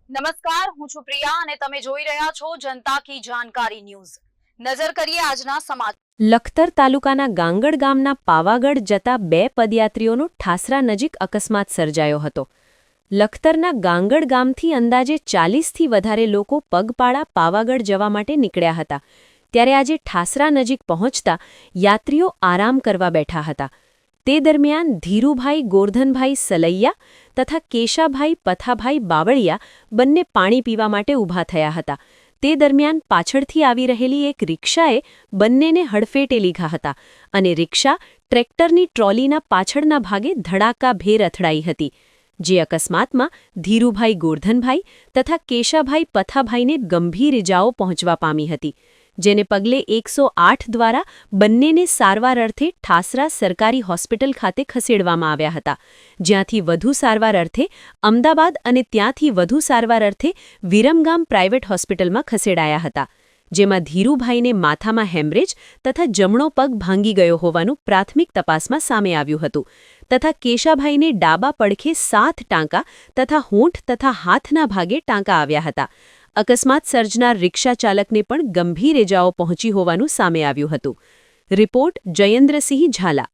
નમસ્કાર, હું છું પ્રિયા અને તમે જોઈ રહ્યા છો જનતા કી જાણકારી ન્યૂઝ। નજર કરીએ આજના સમાચાર। લખતર તાલુકાના ગાંગડ ગામના પાવાગઢ જતા બે પદયાત્રીઓનો ઠાસરા નજીક અકસ્માત સર્જાયો હતો। લખતરના ગાંગડ ગામથી અંદાજે 40થી વધારે લોકો પગપાળા પાવાગઢ જવા માટે નીકળ્યા હતા। ત્યારે આજે ઠાસરા નજીક પહોંચતા યાત્રીઓ આરામ કરવા બેઠા હતા। તે દરમિયાન ધીરુભાઈ ગોરધનભાઈ સલૈયા તથા કેશાભાઈ પથાભાઈ બાવળિયા બંને પાણી પીવા માટે ઊભા થયા હતા। તે દરમિયાન પાછળથી આવી રહેલી એક રિક્ષાએ બંનેને હડફેટે લીધા હતા અને રિક્ષા ટ્રેક્ટરની ટ્રોલીના પાછળના ભાગે ધડાકાભેર અથડાઈ હતી। જે અકસ્માતમાં ધીરુભાઈ ગોરધનભાઈ તથા કેશાભાઈ પથાભાઈને ગંભીર ઇજાઓ પહોંચવા પામી હતી, જેને પગલે 108 દ્વારા બંનેને સારવાર અર્થે ઠાસરા સરકારી હોસ્પિટલ ખાતે ખસેડવામાં આવ્યા હતા, જ્યાંથી વધુ સારવાર અર્થે અમદાવાદ અને ત્યાંથી વધુ સારવાર અર્થે વિરમગામ પ્રાઇવેટ હોસ્પિટલમાં ખસેડાયા હતા, જેમાં ધીરુભાઈને માથામાં હેમરેજ તથા જમણો પગ ભાંગી ગયો હોવાનું પ્રાથમિક તપાસમાં સામે આવ્યું હતું તથા કેશાભાઈને ડાબા પડખે 7 ટાંકા તથા હોઠ તથા હાથના ભાગે ટાંકા આવ્યા હતા। અકસ્માત સર્જનાર રિક્ષા ચાલકને પણ ગંભીર ઇજાઓ પહોંચી હોવાનું સામે આવ્યું હતું। રિપોર્ટ જયેન્દ્રસિંહ ઝાલા।